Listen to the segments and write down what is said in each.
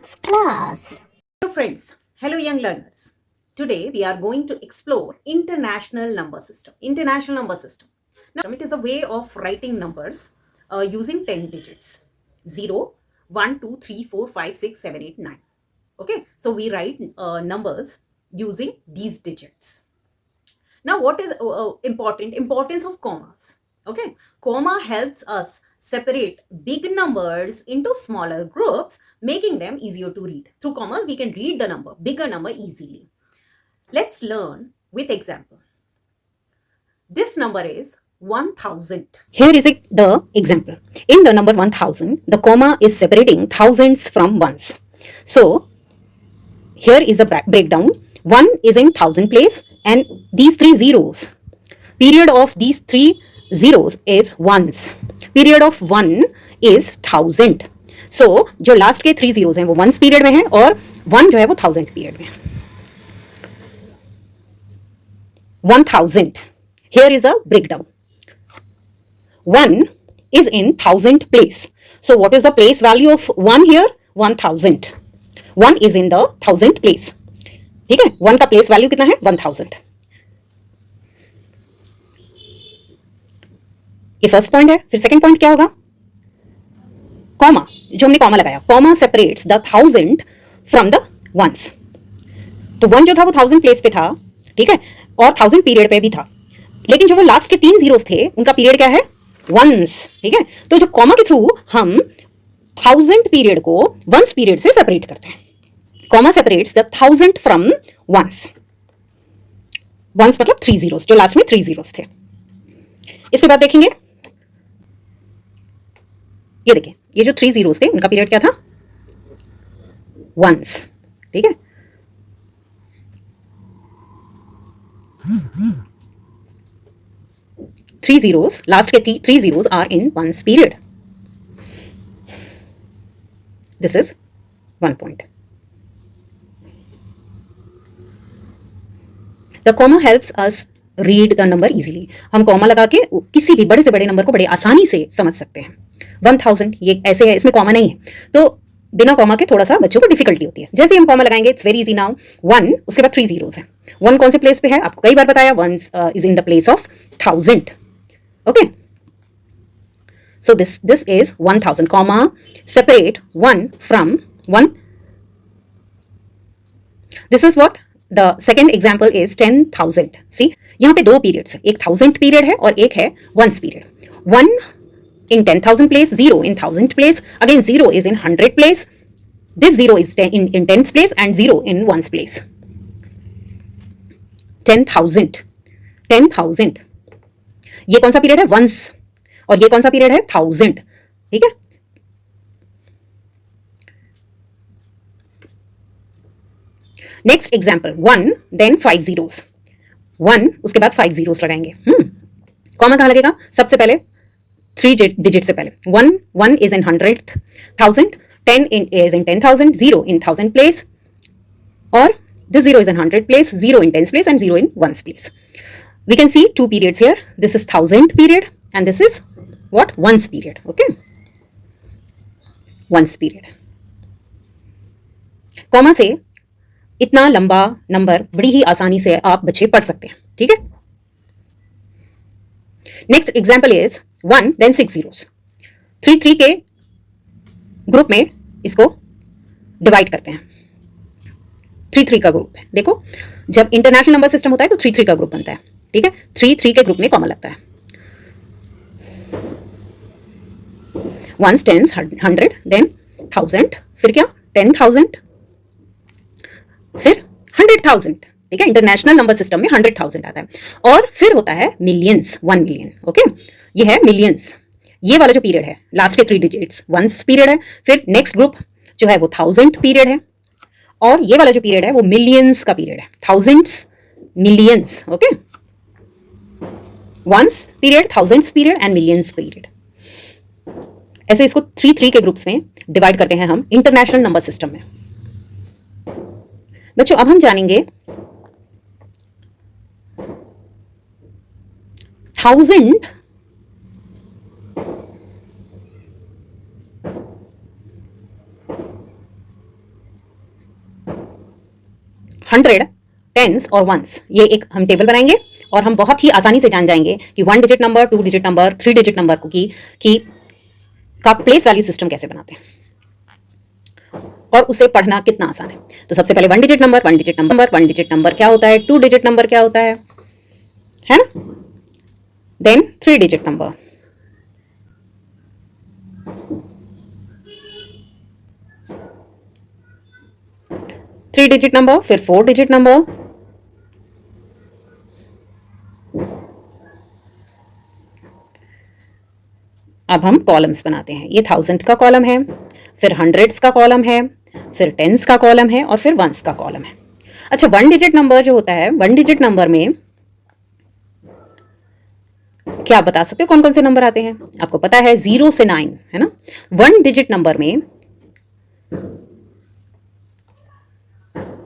maths class. Hello friends, hello young learners. Today we are going to explore international number system. International number system. Now it is a way of writing numbers using 10 digits. 0, 1, 2, 3, 4, 5, 6, 7, 8, 9. Okay, so we write numbers using these digits. Now what is important? Importance of commas. Okay, comma helps us separate big numbers into smaller groups, making them easier to read. Through commas we can read the number, bigger number, easily. Let's learn with example. This number is 1000. Here is the example. In the number 1000, the comma is separating thousands from ones. So here is the breakdown. 1 is in thousand place and these three zeros. Period of these three zeros is ones. Period of 1 is thousand. So जो last के three zeros हैं वो ones period में है और 1 जो है वो थाउजेंड पीरियड में. 1000. Here is a breakdown. 1 is in thousand place. So what is the place value of 1 here? 1000. 1 is in the thousand place. ठीक है, 1 का प्लेस वैल्यू कितना है? 1000. ये फर्स्ट पॉइंट है. फिर सेकंड पॉइंट क्या होगा? कॉमा, जो हमने कॉमा लगाया, comma separates the thousand from the ones. तो 1 जो था वो थाउजेंड प्लेस पे था, ठीक है, और थाउजेंड पीरियड पे भी था, लेकिन जो वो लास्ट के 3 जीरोस थे उनका पीरियड क्या है? वंस. ठीक है, तो जो कॉमा के थ्रू हम थाउजेंड पीरियड को वंस पीरियड से सेपरेट करते हैं. Comma separates the thousand from ones. Ones मतलब 3 जीरोस, जो लास्ट में 3 जीरोस थे. इसके बाद देखेंगे, ये देखिए, ये जो 3 जीरोस थे उनका पीरियड क्या था? वंस. ठीक है, थ्री जीरोस, लास्ट के 3 zeros are in ones period. This is one point. The comma helps us read the number easily. हम कॉमा लगा के किसी भी बड़े से बड़े नंबर को बड़े आसानी से समझ सकते हैं. 1000 ये ऐसे है, इसमें कॉमा नहीं है, तो बिना कॉमा के थोड़ा सा बच्चों को डिफिकल्टी होती है. जैसे हम कॉमा लगाएंगे, इट्स वेरी इजी नाउ. 1, उसके बाद 3 जीरोस है. 1 कौन से प्लेस पे है? आपको कई बार बताया, 1 is in the place of 1000. Okay, so this is 1000, comma separate 1 from 1. This is what the second example is. 10,000. see, यहाँ पे दो पीरियड्स है, एक 1000 पीरियड है और एक है ones period. 1 in 10,000 place, 0 in 1000 place, again 0 is in 100 place, this 0 is in tens place and 0 in ones place. 10,000. 10,000 ये कौन सा पीरियड है? वंस. और ये कौन सा पीरियड है? 1000. ठीक है, नेक्स्ट एग्जांपल. 1 then 5 zeros. 1 उसके बाद 5 जीरोस लगाएंगे. कॉमा कहां लगेगा? सबसे पहले 3 डिजिट से पहले. 1 is in 100th, 1000, 10 is in 10,000, 0 in 1000 place, और this 0 is in 100 place, 0 in tens place and 0 in ones place. We can see 2 periods here. This is 1000 period and this is what? Ones period. Okay, ones period. Comma से इतना लंबा number बड़ी ही आसानी से आप बच्चे पढ़ सकते हैं. ठीक है, next example is 1 then 6 zeros. 3 के ग्रुप में इसको डिवाइड करते हैं. 3 का ग्रुप है. देखो, जब इंटरनेशनल नंबर सिस्टम होता है तो 3 का ग्रुप बनता है. ठीक है, 3 के ग्रुप में कॉमा लगता है. 1s, 10s, 100, देन 1000, फिर क्या? 10,000, फिर 100,000. ठीक है, इंटरनेशनल नंबर सिस्टम में 100,000 आता है. और फिर होता है मिलियंस, 1 मिलियन. ओके, ये है मिलियंस. ये वाला जो पीरियड है, लास्ट के 3 डिजिट्स वंस पीरियड है. फिर नेक्स्ट ग्रुप जो है वो 1000 पीरियड है, और ये वाला जो पीरियड है वो मिलियंस का पीरियड है. Thousands, millions. Okay, ones period, thousands period and millions period. ऐसे इसको 3 के ग्रुप्स में डिवाइड करते हैं हम इंटरनेशनल नंबर सिस्टम में. बच्चों, अब हम जानेंगे 1000 1000 100, टेंस और वंस, ये एक हम टेबल बनाएंगे और हम बहुत ही आसानी से जान जाएंगे कि 1 digit number, 2 digit number, 3 digit number की का प्लेस वैल्यू सिस्टम कैसे बनाते हैं और उसे पढ़ना कितना आसान है। तो सबसे पहले 1 digit number, 1 digit number, 1 digit number क्या होता है, 2 डिजिट नंबर क्या होता है ना। Then 3 digit number, three digit number, फिर 4 डिजिट नंबर, अब हम कॉलम्स बनाते हैं। ये 1000 का कॉलम है, फिर हंड्रेड्स का कॉलम है, फिर टेंस का कॉलम है और फिर वंस का कॉलम है। अच्छा, 1 डिजिट नंबर जो होता है, 1 डिजिट नंबर में क्या आप बता सकते हो कौन कौन से नंबर आते हैं? आपको पता है 0 से 9 है ना। 1 डिजिट नंबर में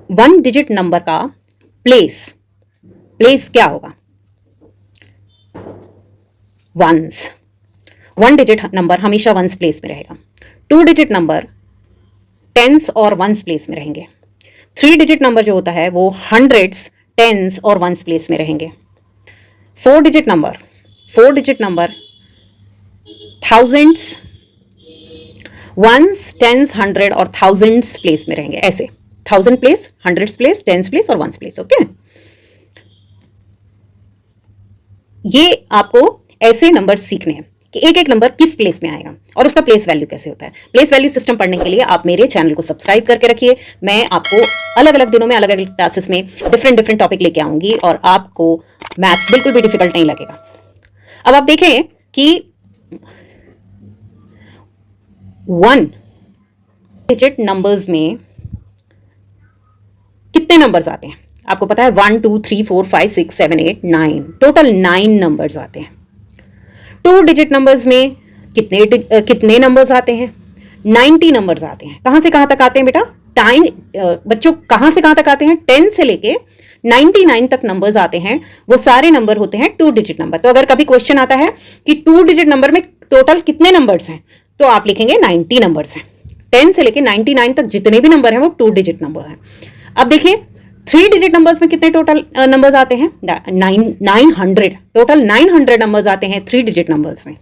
1 डिजिट नंबर का प्लेस क्या होगा? वंस। 1 डिजिट नंबर हमेशा वंस प्लेस में रहेगा। 2 डिजिट नंबर टेंस और वंस प्लेस में रहेंगे। 3 डिजिट नंबर जो होता है वो हंड्रेड्स, टेंस और वंस प्लेस में रहेंगे। 4 digit number thousands, ones, tens, hundred और थाउजेंड्स प्लेस में रहेंगे। ऐसे 1000 place, hundreds place, tens place और वंस प्लेस। ओके, ये आपको ऐसे नंबर सीखने हैं कि एक एक नंबर किस प्लेस में आएगा और उसका प्लेस वैल्यू कैसे होता है। प्लेस वैल्यू सिस्टम पढ़ने के लिए आप मेरे चैनल को सब्सक्राइब करके रखिए। मैं आपको अलग अलग दिनों में अलग अलग क्लासेस में डिफरेंट टॉपिक लेके आऊंगी और आपको मैथ्स बिल्कुल भी डिफिकल्ट नहीं लगेगा। अब आप देखें कि 1 डिजिट नंबर्स में कितने नंबर्स आते हैं? आपको पता है 1 2 3 4 5 6 7 8 9, टोटल 9 नंबर्स आते हैं। 2 डिजिट नंबर्स में कितने नंबर्स आते हैं? 90 नंबर्स आते हैं। कहां से कहां तक आते हैं बेटा? बच्चों कहां से कहां तक आते हैं? 10 से लेके 99 तक नंबर्स आते हैं। वो सारे नंबर होते हैं 2 डिजिट नंबर। तो अगर कभी क्वेश्चन आता है कि 2 डिजिट नंबर में टोटल कितने नंबर्स हैं, तो आप लिखेंगे 90 नंबर्स हैं। 10 से लेके 99 तक जितने भी नंबर हैं वो 2 डिजिट नंबर हैं। अब देखिए 3 डिजिट नंबर्स में कितने टोटल नंबर्स आते हैं? 900, टोटल 900 नंबर्स आते हैं 3 डिजिट नंबर्स में।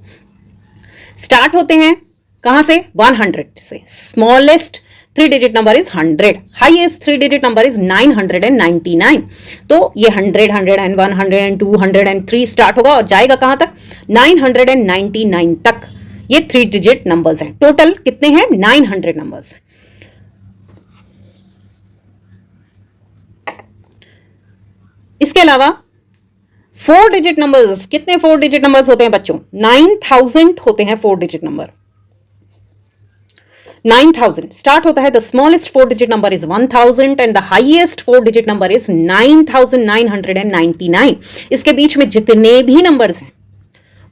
स्टार्ट होते हैं कहां से? 100 से। Smallest 3 digit number is 100, highest 3 digit number is 999। तो ये 100, 101, 102, 103 स्टार्ट होगा और जाएगा कहां तक? 999 तक। ये 3 डिजिट नंबर्स हैं। टोटल कितने हैं? 900 नंबर्स। इसके अलावा 4 डिजिट नंबर्स, कितने 4 डिजिट नंबर्स होते हैं बच्चों? 9000 होते हैं 4 डिजिट नंबर। 9000 स्टार्ट होता है। The smallest 4 digit number is 1000 and the highest 4 digit number is 9999। इसके बीच में जितने भी नंबर्स हैं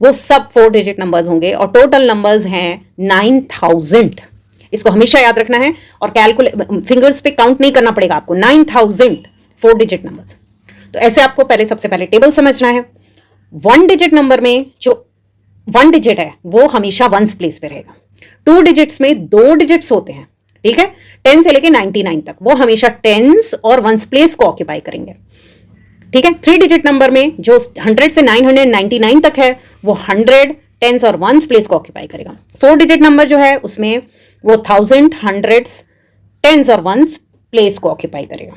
वो सब 4 डिजिट नंबर्स होंगे और टोटल नंबर्स हैं 9000। इसको हमेशा याद रखना है और फिंगर्स पे काउंट नहीं करना पड़ेगा आपको। 9000 4 डिजिट नंबर्स। तो ऐसे आपको सबसे पहले टेबल समझना है। 1 डिजिट नंबर में जो 1 डिजिट है वो हमेशा वंस प्लेस पे रहेगा। 2 डिजिट्स में 2 डिजिट्स होते हैं, ठीक है, 10 से लेके 99 तक, वो हमेशा टेंस और वंस प्लेस को ऑक्यूपाई करेंगे, ठीक है। 3 डिजिट नंबर में जो 100 से 999 तक है वो 100, टेंस और वंस प्लेस को ऑक्यूपाई करेगा। 4 डिजिट नंबर जो है उसमें वो 1000, हंड्रेड्स, टेंस और वंस प्लेस को ऑक्यूपाई करेगा।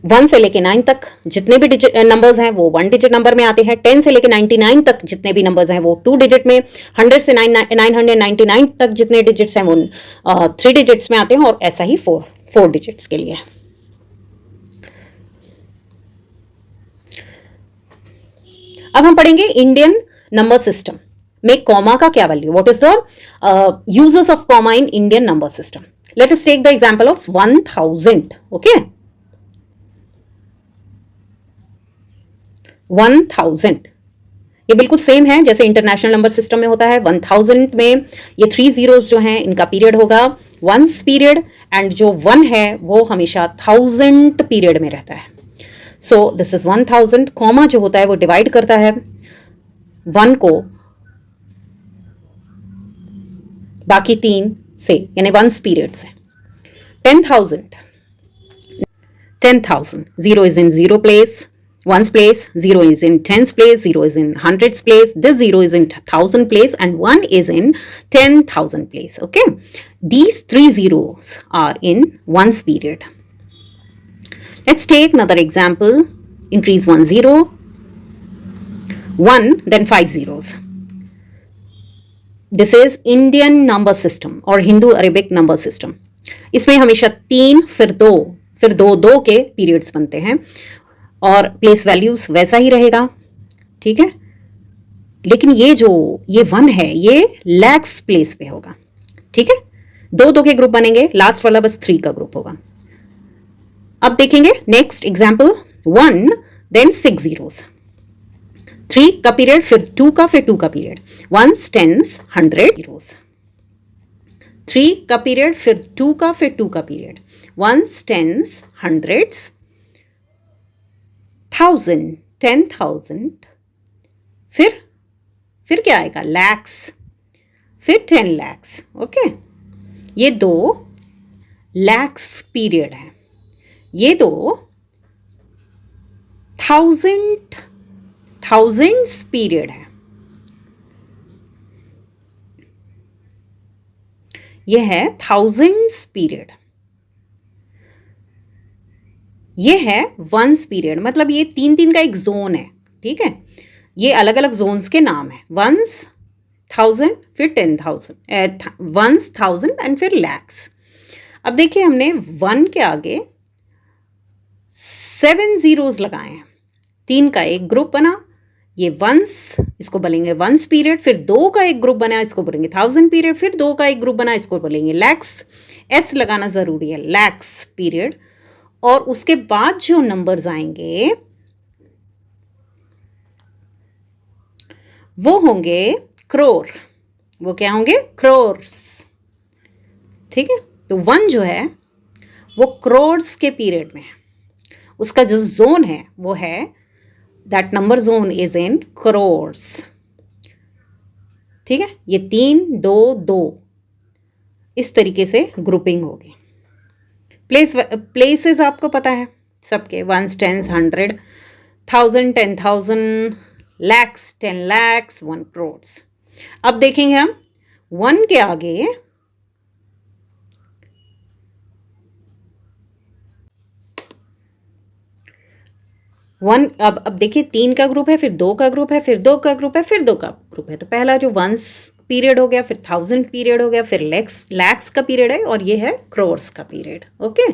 वन से लेके 9 तक जितने भी डिजिट नंबर्स हैं वो 1 डिजिट नंबर में आते हैं। 10 से लेके 99 तक जितने भी नंबर्स हैं वो 2 डिजिट में। 100 से 999 तक जितने डिजिट्स हैं वो 3 डिजिट्स में आते हैं और ऐसा ही 4 डिजिट्स के लिए। अब हम पढ़ेंगे इंडियन नंबर सिस्टम में कॉमा का क्या value, what is the uses of comma in Indian number system. Let us take the example of 1000, okay. 1000 ये बिल्कुल सेम है जैसे इंटरनेशनल नंबर सिस्टम में होता है। 1000 में ये 3 जीरोस जो हैं इनका पीरियड होगा वंस पीरियड एंड जो 1 है वो हमेशा 1000 पीरियड में रहता है। So this is 1000। कॉमा जो होता है वो डिवाइड करता है 1 को बाकी 3 से, यानी वंस पीरियड से। 10,000, 10,000, 0 is in 0 place, 1's place, 0 is in 10's place, 0 is in 100's place, this 0 is in 1,000 place, and 1 is in 10,000 place. Okay, these 3 zeros are in 1's period. Let's take another example. Increase 1 0, 1, then 5 zeros. This is Indian number system or Hindu Arabic number system. इसमें हमेशा 3 फिर 2 फिर 2 2 के periods बनते हैं और place values वैसा ही रहेगा, ठीक है। लेकिन ये 1 है, ये लैक्स प्लेस पे होगा, ठीक है। 2 2 के ग्रुप बनेंगे, लास्ट वाला बस 3 का ग्रुप होगा। अब देखेंगे नेक्स्ट एग्जाम्पल, 1 देन 6 zeros, 3 का पीरियड, फिर 2 का, फिर 2 का पीरियड, 1's, 10's, 100 zeros, 3 का पीरियड, फिर 2 का, फिर 2 का पीरियड, 1's, 10's, 100's, 1000, 10,000, फिर क्या आएगा, लैक्स, फिर 10 lakhs। ओके, ये 2 लैक्स पीरियड है, ये 2 थाउजेंड्स पीरियड है। ये है थाउजेंड्स पीरियड, ये है वंस पीरियड। मतलब ये 3 का एक जोन है, ठीक है। ये अलग अलग जोन्स के नाम है, वंस, 1000, फिर 10,000, वंस, 1000 एंड फिर लैक्स। अब देखिए हमने 1 के आगे 7 zeros लगाए हैं, 3 का एक ग्रुप बना, ये वंस, इसको बोलेंगे वंस पीरियड, फिर 2 का एक ग्रुप बना, इसको बोलेंगे 1000 पीरियड, फिर 2 का एक ग्रुप बना, इसको बोलेंगे लैक्स, एस लगाना जरूरी है, लैक्स पीरियड। और उसके बाद जो नंबर्स आएंगे वो होंगे क्रोर, वो क्या होंगे, क्रोर्स, ठीक है। तो 1 जो है वो क्रोर्स के पीरियड में है, उसका जो जोन है वो है, that number zone is in crores, ठीक है। ये 3 2 2 इस तरीके से ग्रुपिंग होगी। प्लेसेस आपको पता है सबके, 1's, 10's, 100, 1000, 10,000, lakhs, 10 lakhs, 1 crores। अब देखेंगे हम 1 के आगे 1, अब देखिए 3 का ग्रुप है, फिर 2 का ग्रुप है, फिर 2 का ग्रुप है, फिर 2 का ग्रुप है। तो पहला जो वंस पीरियड हो गया, फिर 1000 पीरियड हो गया, फिर लैक्स का पीरियड है, और ये है क्रोर्स का पीरियड। Okay,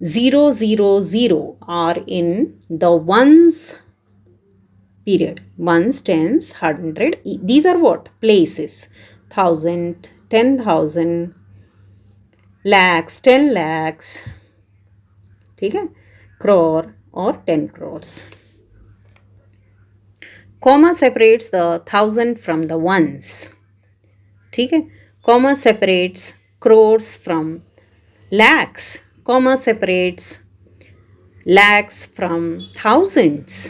0 0 0 are in the ones period, 1's, 10's, 100, these are what, places, 1000, 10,000, lakhs, 10 lakhs, ठीक है, crore और 10 crores। comma separates the 1000 from the ones, ठीक है। comma separates crores from lakhs, comma separates lakhs from thousands।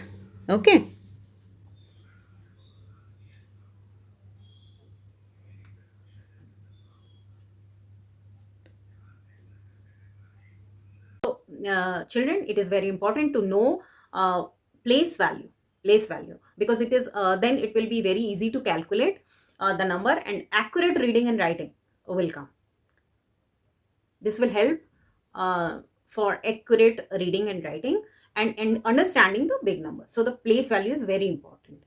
okay, children, it is very important to know place value, because it is then it will be very easy to calculate the number, and accurate reading and writing will come. This will help for accurate reading and writing and understanding the big numbers. So the place value is very important.